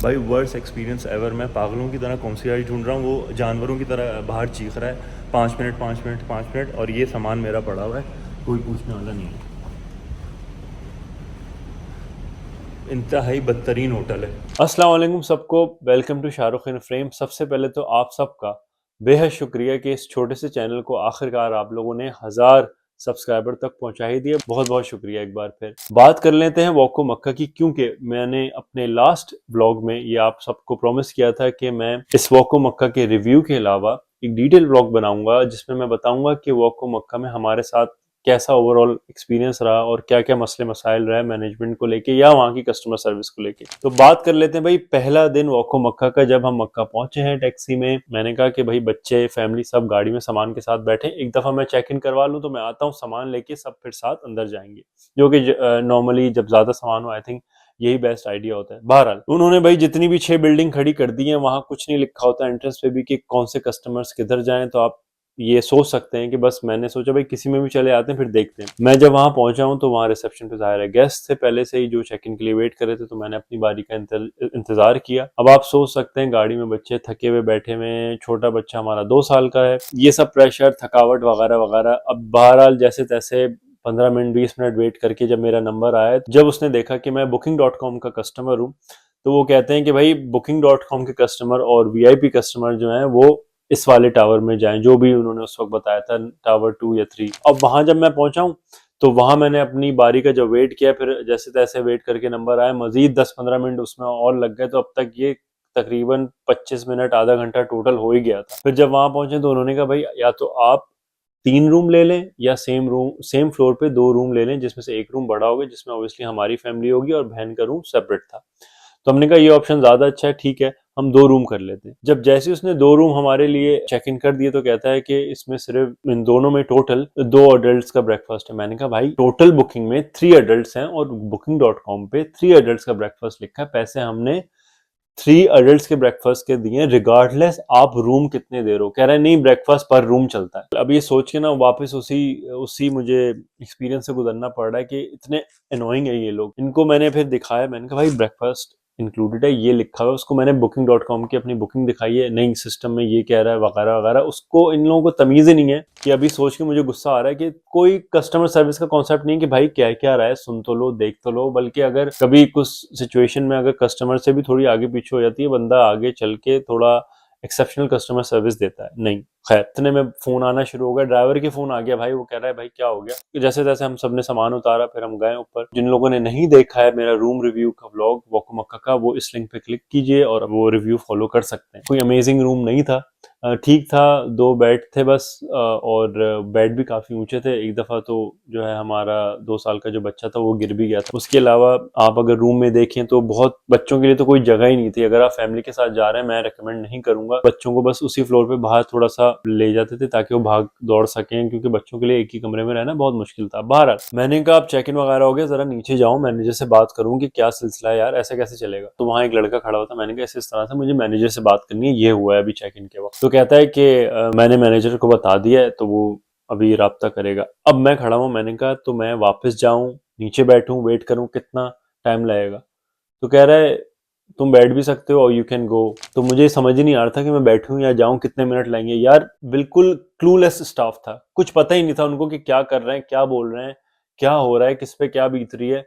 भाई worst experience ever. मैं पागलों की तरह कॉन्सियर्ज ढूंढ रहा हूँ, वो जानवरों की तरह बाहर चीख रहा है 5 मिनट 5 मिनट 5 मिनट, और ये सामान मेरा पड़ा हुआ है, कोई पूछने वाला नहीं है। इंतहाई बदतरीन होटल है। अस्सलाम वालेकुम सबको, welcome to Shahrukh in frame. सबसे पहले तो आप सबका बेहद शुक्रिया कि इस छोटे से चैनल को आखिरकार आप लोगों ने 1000 सब्सक्राइबर तक पहुंचा ही दिए। बहुत बहुत शुक्रिया। एक बार फिर बात कर लेते हैं वोको मक्का की, क्योंकि मैंने अपने लास्ट ब्लॉग में ये आप सबको प्रॉमिस किया था कि मैं इस वोको मक्का के रिव्यू के अलावा एक डिटेल ब्लॉग बनाऊंगा जिसमें मैं बताऊंगा कि वोको मक्का में हमारे साथ कैसा ओवरऑल एक्सपीरियंस रहा और क्या क्या मसले मसाइल रहे मैनेजमेंट को लेके या वहाँ की कस्टमर सर्विस को लेके। तो बात कर लेते हैं भाई पहला दिन वोको मक्का का। जब हम मक्का पहुंचे हैं टैक्सी में, मैंने कहा कि भाई बच्चे फैमिली सब गाड़ी में सामान के साथ बैठे, एक दफा मैं चेक इन करवा लूं तो मैं आता हूँ सामान लेके, सब फिर साथ अंदर जाएंगे, जो कि नॉर्मली जब ज्यादा सामान हो आई थिंक यही बेस्ट आइडिया होता है। बहरहाल उन्होंने भाई जितनी भी 6 बिल्डिंग खड़ी कर दी है, वहां कुछ नहीं लिखा होता एंट्रेंस पे भी कि कौन से कस्टमर्स किधर जाएं, तो आप ये सोच सकते हैं कि बस मैंने सोचा भाई किसी में भी चले आते हैं फिर देखते हैं। मैं जब वहां पहुंचा हूं तो वहां रिसेप्शन पे जाहिर है गेस्ट थे पहले से ही जो चेक इन के लिए वेट कर रहे थे, तो मैंने अपनी बारी का इंतजार किया। अब आप सोच सकते हैं गाड़ी में बच्चे थके हुए बैठे हुए, छोटा बच्चा हमारा 2 साल का है, ये सब प्रेशर थकावट वगैरह वगैरह। अब बहरहाल जैसे तैसे 15 मिनट 20 मिनट वेट करके जब मेरा नंबर आया, जब उसने देखा कि मैं booking.com का कस्टमर हूँ, तो वो कहते हैं कि भाई booking.com के कस्टमर और वीआईपी कस्टमर जो हैं वो इस वाले टावर में जाएं, जो भी उन्होंने उस वक्त बताया था, टावर 2 या 3। अब वहां जब मैं पहुंचा हूं तो वहां मैंने अपनी बारी का जब वेट किया, फिर जैसे तैसे वेट करके नंबर आया, मजीद 10-15 मिनट उसमें और लग गए, तो अब तक ये तकरीबन 25 मिनट आधा घंटा टोटल हो ही गया था। फिर जब वहां पहुंचे तो उन्होंने कहा भाई या तो आप 3 रूम ले लें या सेम फ्लोर पे 2 रूम ले लें, जिसमें से एक रूम बड़ा होगा जिसमें ऑब्वियसली हमारी फैमिली होगी और बहन का रूम सेपरेट था। तो हमने कहा ये ऑप्शन ज्यादा अच्छा है, ठीक है हम 2 रूम कर लेते हैं। जब जैसे उसने 2 रूम हमारे लिए चेक इन कर दिए तो कहता है कि इसमें सिर्फ इन दोनों में टोटल 2 अडल्ट का ब्रेकफास्ट है। मैंने कहा भाई टोटल बुकिंग में 3 अडल्ट हैं और booking.com पे 3 अडल्ट का ब्रेकफास्ट लिखा है, पैसे हमने 3 अडल्ट के ब्रेकफास्ट के दिए रिगार्डलेस आप रूम कितने दे रहे हो। कह रहे हैं नहीं ब्रेकफास्ट पर रूम चलता है। अब ये सोच के ना वापस उसी उसी मुझे एक्सपीरियंस से गुजरना पड़ रहा है कि इतने अनोइंग है ये लोग। इनको मैंने फिर दिखाया, मैंने कहा भाई ब्रेकफास्ट इंक्लूडेड है, ये लिखा हुआ है। उसको मैंने booking.com की अपनी बुकिंग दिखाई है, नहीं सिस्टम में ये कह रहा है वगैरह वगैरह। उसको इन लोगों को तमीज ही नहीं है कि अभी सोच के मुझे गुस्सा आ रहा है कि कोई कस्टमर सर्विस का कॉन्सेप्ट नहीं है कि भाई क्या क्या रहा है सुन तो लो देख तो लो, बल्कि अगर कभी कुछ सिचुएशन में अगर कस्टमर से भी थोड़ी आगे पीछे हो जाती है, बंदा आगे चल के थोड़ा एक्सेप्शनल कस्टमर सर्विस देता है। नहीं, खैर इतने में फोन आना शुरू हो गया, ड्राइवर के फोन आ गया भाई, वो कह रहा है भाई क्या हो गया। जैसे तैसे हम सबने सामान उतारा, फिर हम गए ऊपर। जिन लोगों ने नहीं देखा है मेरा रूम रिव्यू का व्लॉग वोको मक्का का, वो इस लिंक पे क्लिक कीजिए और वो रिव्यू फॉलो कर सकते हैं। कोई अमेजिंग रूम नहीं था, ठीक था, 2 बेड थे बस, और बेड भी काफी ऊंचे थे। एक दफा तो जो है हमारा 2 साल का जो बच्चा था वो गिर भी गया था। उसके अलावा आप अगर रूम में देखें तो बहुत बच्चों के लिए तो कोई जगह ही नहीं थी। अगर आप फैमिली के साथ जा रहे हैं मैं रेकमेंड नहीं करूंगा। बच्चों को बस उसी फ्लोर पे बाहर थोड़ा सा ले जाते थे ताकि वो भाग दौड़ सकें, क्योंकि बच्चों के लिए एक ही कमरे में रहना बहुत मुश्किल था। बहरहाल मैंने कहा आप चेक इन वगैरह हो गया, जरा नीचे जाऊं मैनेजर से बात करूं कि क्या सिलसिला है यार, ऐसे कैसे चलेगा। तो वहां एक लड़का खड़ा हुआ था, मैंने कहा इस तरह से मुझे मैनेजर से बात करनी है, ये हुआ है अभी चेक इन के वक्त। तो कहता है कि मैंने मैनेजर को बता दिया है तो वो अभी राब्ता करेगा। अब मैं खड़ा हूं, मैंने कहा तो मैं वापस जाऊं नीचे बैठूं वेट करूं, कितना टाइम लगेगा। तो कह रहा है तुम बैठ भी सकते हो और यू कैन गो। तो मुझे समझ ही नहीं आ रहा था कि मैं बैठूं या जाऊं, कितने मिनट लगेंगे यार। बिल्कुल क्लूलेस स्टाफ था, कुछ पता ही नहीं था उनको कि क्या कर रहे हैं, क्या बोल रहे हैं, क्या हो रहा है, किस पे क्या बीत रही है।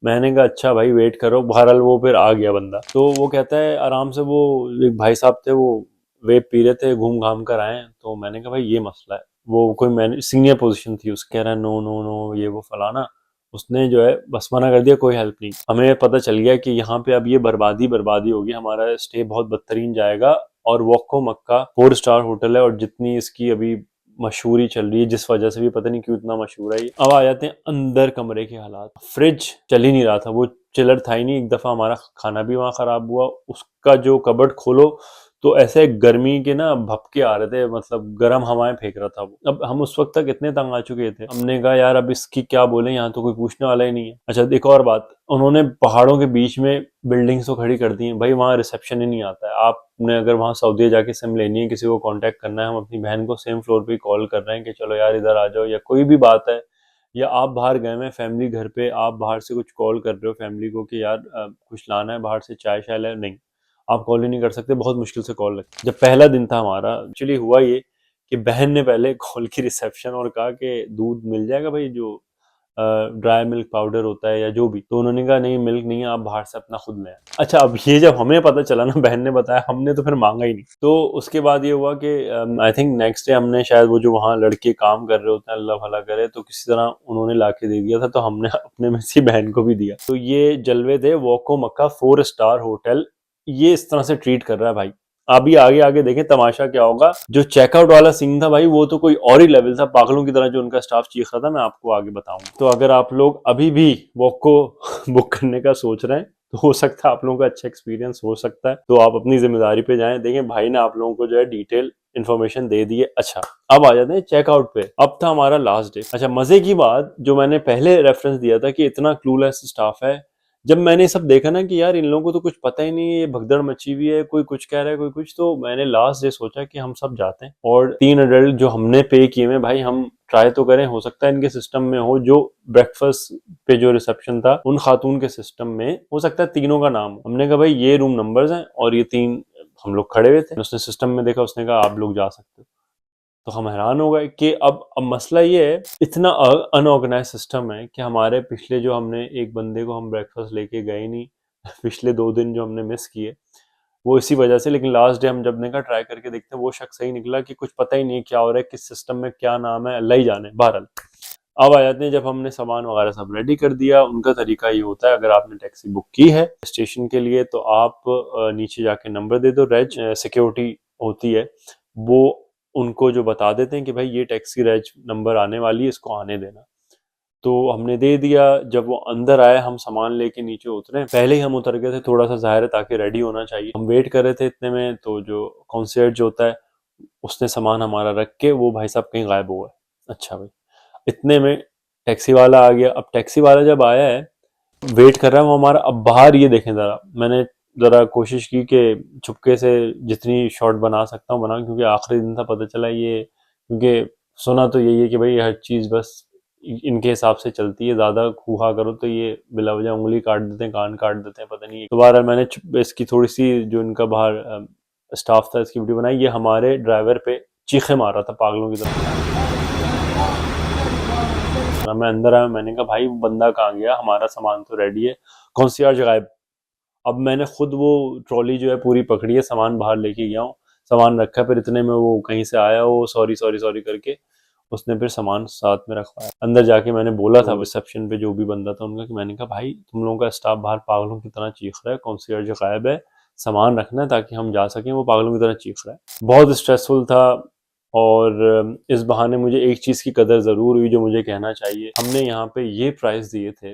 मैंने कहा अच्छा भाई वेट करो। बहरहाल वो फिर आ गया बंदा, तो वो कहता है आराम से, वो एक भाई साहब थे वो वेब पी रहे थे, घूम घाम कर आए। तो मैंने कहा भाई ये मसला है, वो कोई मैंने सीनियर पोजीशन थी, उसके कह रहा है नो नो नो ये वो फलाना। उसने जो है बस मना कर दिया, कोई हेल्प नहीं। हमें पता चल गया कि यहाँ पे अब ये बर्बादी बर्बादी होगी, हमारा स्टे बहुत बदतरीन जाएगा। और वोको मक्का 4 स्टार होटल है और जितनी इसकी अभी मशहूरी चल रही है, जिस वजह से भी पता नहीं क्यों इतना मशहूर है ये। अब आ जाते हैं अंदर कमरे के हालात। फ्रिज चल ही नहीं रहा था, वो चिलर था ही नहीं। एक दफा हमारा खाना भी वहां खराब हुआ, उसका जो कबर्ड खोलो तो ऐसे गर्मी के ना भपके आ रहे थे, मतलब गर्म हवाएं फेंक रहा था वो। अब हम उस वक्त तक इतने तंग आ चुके थे, हमने कहा यार अब इसकी क्या बोले, यहाँ तो कोई पूछने वाला ही नहीं है। अच्छा एक और बात, उन्होंने पहाड़ों के बीच में बिल्डिंग्स तो खड़ी कर दी हैं भाई, वहाँ रिसेप्शन ही नहीं आता है। आपने अगर वहाँ सऊदीया जाके सिम लेनी है, किसी को कांटेक्ट करना है, हम अपनी बहन को सेम फ्लोर पे कॉल कर रहे हैं कि चलो यार इधर आ जाओ, या कोई भी बात है, या आप बाहर गए हैं फैमिली घर पे, आप बाहर से कुछ कॉल कर रहे हो फैमिली को कि यार कुछ लाना है बाहर से, चाय शाय नहीं। आप कॉल ही नहीं कर सकते, बहुत मुश्किल से कॉल लगती। जब पहला दिन था हमारा, एक्चुअली हुआ ये कि बहन ने पहले कॉल की रिसेप्शन और कहा कि दूध मिल जाएगा भाई, जो ड्राई मिल्क पाउडर होता है या जो भी। तो उन्होंने कहा नहीं मिल्क नहीं है, आप बाहर से अपना खुद ले आए। अच्छा, अब ये जब हमें पता चला ना, बहन ने बताया, हमने तो फिर मांगा ही नहीं। तो उसके बाद ये हुआ कि आई थिंक नेक्स्ट डे हमने शायद वो जो वहाँ लड़के काम कर रहे होते हैं, अल्लाह भला करे, तो किसी तरह उन्होंने लाके दे दिया था, तो हमने अपने में से बहन को भी दिया। तो ये जलवे थे वोको मक्का 4 स्टार होटल, ये इस तरह से ट्रीट कर रहा है भाई। अभी आगे आगे देखें तमाशा क्या होगा। जो चेकआउट वाला सीन था भाई, वो तो कोई और ही लेवल था, पागलों की तरह जो उनका स्टाफ चीख रहा था, मैं आपको आगे बताऊंगा। तो अगर आप लोग अभी भी वॉक को बुक करने का सोच रहे हैं, तो हो सकता है आप लोगों का अच्छा एक्सपीरियंस हो सकता है, तो आप अपनी जिम्मेदारी पे जाएं। देखें भाई ने आप लोगों को जो है डिटेल इन्फॉर्मेशन दे दी है। अच्छा, अब आ जाते हैं चेकआउट पे। अब था हमारा लास्ट डे। अच्छा, मजे की बात, जो मैंने पहले रेफरेंस दिया था कि इतना क्लूलेस स्टाफ है, जब मैंने सब देखा ना कि यार इन लोगों को तो कुछ पता ही नहीं है, ये भगदड़ मची हुई है, कोई कुछ कह रहा है कोई कुछ, तो मैंने लास्ट डे सोचा कि हम सब जाते हैं और 3 अडल्ट जो हमने पे किए हैं भाई, हम ट्राई तो करें, हो सकता है इनके सिस्टम में हो, जो ब्रेकफास्ट पे जो रिसेप्शन था उन खातून के सिस्टम में हो सकता है तीनों का नाम। हमने कहा भाई ये रूम नंबर्स हैं और ये 3, हम लोग खड़े हुए थे, उसने सिस्टम में देखा, उसने कहा आप लोग जा सकते हो। तो हम हैरान हो गए कि अब मसला ये है, इतना अनऑर्गेनाइज सिस्टम है कि हमारे पिछले जो हमने एक बंदे को हम ब्रेकफास्ट लेके गए नहीं पिछले 2 दिन जो हमने मिस किए वो इसी वजह से। लेकिन लास्ट डे हम जब ने कहा ट्राई करके देखते हैं, वो शख्स सही निकला कि कुछ पता ही नहीं क्या हो रहा है, किस सिस्टम में क्या नाम है, अल्लाह ही जाने। बहरहाल अब आ जाते हैं, जब हमने सामान वगैरह सब रेडी कर दिया, उनका तरीका ये होता है, अगर आपने टैक्सी बुक की है स्टेशन के लिए तो आप नीचे जाके नंबर दे दो, रेज सिक्योरिटी होती है वो उनको जो बता देते हैं कि भाई ये टैक्सी रेज नंबर आने वाली है, इसको आने देना। तो हमने दे दिया। जब वो अंदर आए, हम सामान लेके नीचे उतरे, पहले ही हम उतर गए थे, थोड़ा सा जाहिर है ताकि रेडी होना चाहिए। हम वेट कर रहे थे इतने में, तो जो कॉन्सियर्ज जो होता है उसने सामान हमारा रख के, वो भाई साहब कहीं गायब हुआ है। अच्छा भाई, इतने में टैक्सी वाला आ गया। अब टैक्सी वाला जब आया है, वेट कर रहा है वो हमारा। अब बाहर ये देखें जरा, मैंने जरा कोशिश की कि चुपके से जितनी शॉट बना सकता हूँ बना, क्योंकि आखिरी दिन था, पता चला ये, क्योंकि सुना तो यही है कि भाई हर चीज़ बस इनके हिसाब से चलती है, ज़्यादा खूहा करो तो ये बिला वजह उंगली काट देते हैं, कान काट देते हैं, पता नहीं। दोबारा मैंने इसकी थोड़ी सी जो इनका बाहर स्टाफ था इसकी वीडियो बनाई, ये हमारे ड्राइवर पे चीखे मार रहा था पागलों की तरह। मैं अंदर आया, मैंने कहा भाई बंदा कहाँ गया, हमारा सामान तो रेडी है, कॉन्सियर्ज गायब। अब मैंने खुद वो ट्रॉली जो है पूरी पकड़ी है, सामान बाहर लेके गया हूँ, सामान रखा है, फिर इतने में वो कहीं से आया, वो सॉरी सॉरी सॉरी करके उसने फिर सामान साथ में रखवाया। अंदर जाके मैंने बोला था रिसेप्शन पे जो भी बंदा था उनका, कि मैंने कहा भाई तुम लोगों का स्टाफ बाहर पागलों की तरह चीख रहा है, कॉन्सियर्ज गायब है, सामान रखना है ताकि हम जा सकें, वो पागलों की तरह चीख रहा है। बहुत स्ट्रेसफुल था। और इस बहाने मुझे एक चीज़ की कदर ज़रूर हुई जो मुझे कहना चाहिए। हमने यहाँ पे ये प्राइस दिए थे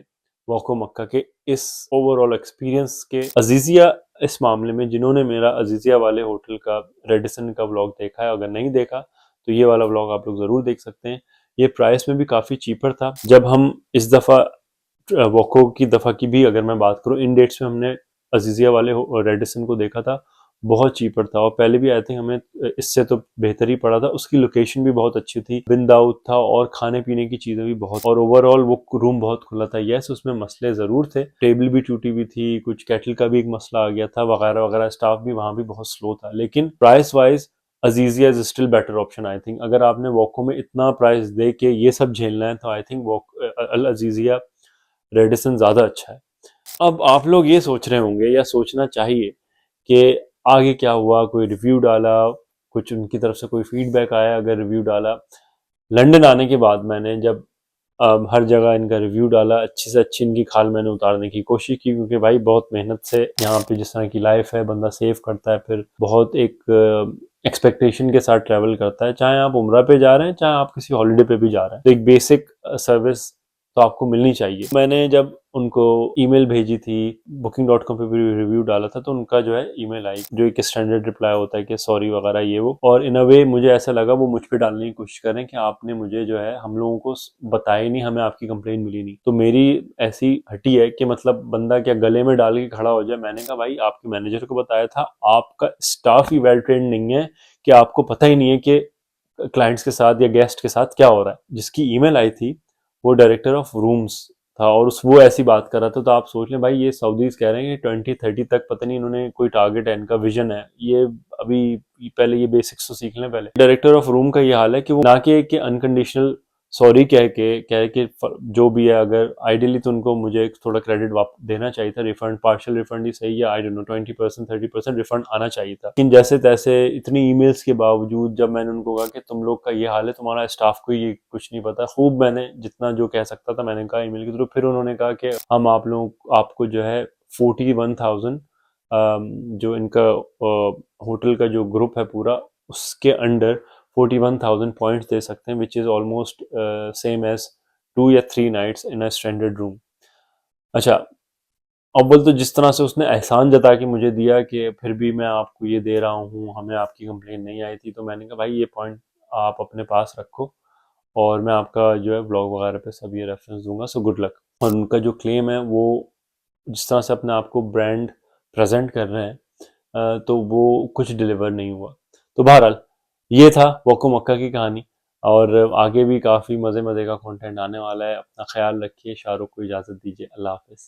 वॉको मक्का के इस ओवरऑल एक्सपीरियंस के। अजीज़िया इस मामले में, जिन्होंने मेरा अजीज़िया वाले होटल का रेडिसन का व्लॉग देखा है, अगर नहीं देखा तो ये वाला व्लॉग आप लोग ज़रूर देख सकते हैं। ये प्राइस में भी काफ़ी चीपर था। जब हम इस दफ़ा वॉको की दफ़ा की भी अगर मैं बात करूँ, इन डेट्स में हमने अजीज़िया वाले रेडिसन को देखा था, बहुत चीपर था। और पहले भी आई थिंक हमें इससे तो बेहतर ही पड़ा था। उसकी लोकेशन भी बहुत अच्छी थी, बिन दाऊद था, और खाने पीने की चीज़ें भी बहुत, और ओवरऑल वो रूम बहुत खुला था। यस, उसमें मसले ज़रूर थे, टेबल भी टूटी हुई थी, कुछ कैटल का भी एक मसला आ गया था वगैरह वगैरह, स्टाफ भी वहाँ भी बहुत स्लो था। लेकिन price wise Azizia is still better option I think. अगर आपने वॉको में इतना प्राइस दे के ये सब झेलना है तो I think Al Aziziyah Radisson ज़्यादा अच्छा है। अब आप लोग ये सोच रहे होंगे या सोचना चाहिए कि आगे क्या हुआ, कोई रिव्यू डाला, कुछ उनकी तरफ से कोई फीडबैक आया, अगर रिव्यू डाला। लंदन आने के बाद मैंने जब हर जगह इनका रिव्यू डाला, अच्छी से अच्छी इनकी खाल मैंने उतारने की कोशिश की, क्योंकि भाई बहुत मेहनत से यहाँ पे जिस तरह की लाइफ है, बंदा सेव करता है, फिर बहुत एक एक्सपेक्टेशन के साथ ट्रैवल करता है, चाहे आप उम्रा पे जा रहे हैं, चाहे आप किसी हॉलीडे पे भी जा रहे हैं, तो एक बेसिक सर्विस तो आपको मिलनी चाहिए। मैंने जब उनको ईमेल भेजी थी, booking.com पे भी रिव्यू डाला था, तो उनका जो है ईमेल आई, जो एक स्टैंडर्ड रिप्लाई होता है कि सॉरी वगैरह ये वो, और इन अ वे मुझे ऐसा लगा वो मुझ पे डालने की कोशिश कर रहे हैं कि आपने मुझे जो है, हम लोगों को बताया नहीं, हमें आपकी कंप्लेन मिली नहीं। तो मेरी ऐसी हटी है कि मतलब बंदा क्या गले में डाल के खड़ा हो जाए। मैंने कहा भाई आपके मैनेजर को बताया था, आपका स्टाफ ही वेल ट्रेंड नहीं है, कि आपको पता ही नहीं है कि क्लाइंट्स के साथ या गेस्ट के साथ क्या हो रहा है। जिसकी ईमेल आई थी वो डायरेक्टर ऑफ रूम्स था और उस वो ऐसी बात कर रहा था। तो आप सोच लें भाई, ये सऊदीज कह रहे हैं कि 2030 तक पता नहीं इन्होंने कोई टारगेट है, इनका विजन है ये। अभी पहले ये बेसिक्स तो सीख लें पहले। डायरेक्टर ऑफ रूम का ये हाल है कि वो ना कि अनकंडीशनल सॉरी कह के जो भी है, अगर आइडियली तो उनको मुझे थोड़ा क्रेडिट देना चाहिए था, रिफंड, पार्शियल रिफंड ही सही है, आई डोंट नो 20% 30% रिफंड आना चाहिए था। लेकिन जैसे तैसे इतनी ईमेल्स के बावजूद जब मैंने उनको कहा कि तुम लोग का ये हाल है, तुम्हारा स्टाफ को ये कुछ नहीं पता, खूब मैंने जितना जो कह सकता था मैंने कहा ईमेल के थ्रू। फिर उन्होंने कहा कि हम आप लोग आपको जो है 41,000 जो इनका होटल का जो ग्रुप है पूरा, उसके अंडर 41,000 पॉइंट्स दे सकते हैं, which is almost same as 2 या 3 nights in a standard room. अच्छा, अव्वल तो जिस तरह से उसने एहसान जता के मुझे दिया कि फिर भी मैं आपको ये दे रहा हूँ, हमें आपकी कंप्लेन नहीं आई थी, तो मैंने कहा भाई ये पॉइंट आप अपने पास रखो और मैं आपका जो है ब्लॉग वगैरह पे सब ये रेफरेंस दूंगा, सो गुड लक। और उनका जो क्लेम है वो जिस तरह से अपने आप को ब्रांड प्रेजेंट कर रहे हैं, तो वो कुछ डिलीवर नहीं हुआ। तो बहरहाल ये था वोको मक्का की कहानी, और आगे भी काफ़ी मज़े मज़े का कंटेंट आने वाला है। अपना ख्याल रखिए, शाहरुख को इजाज़त दीजिए, अल्लाह हाफिज़।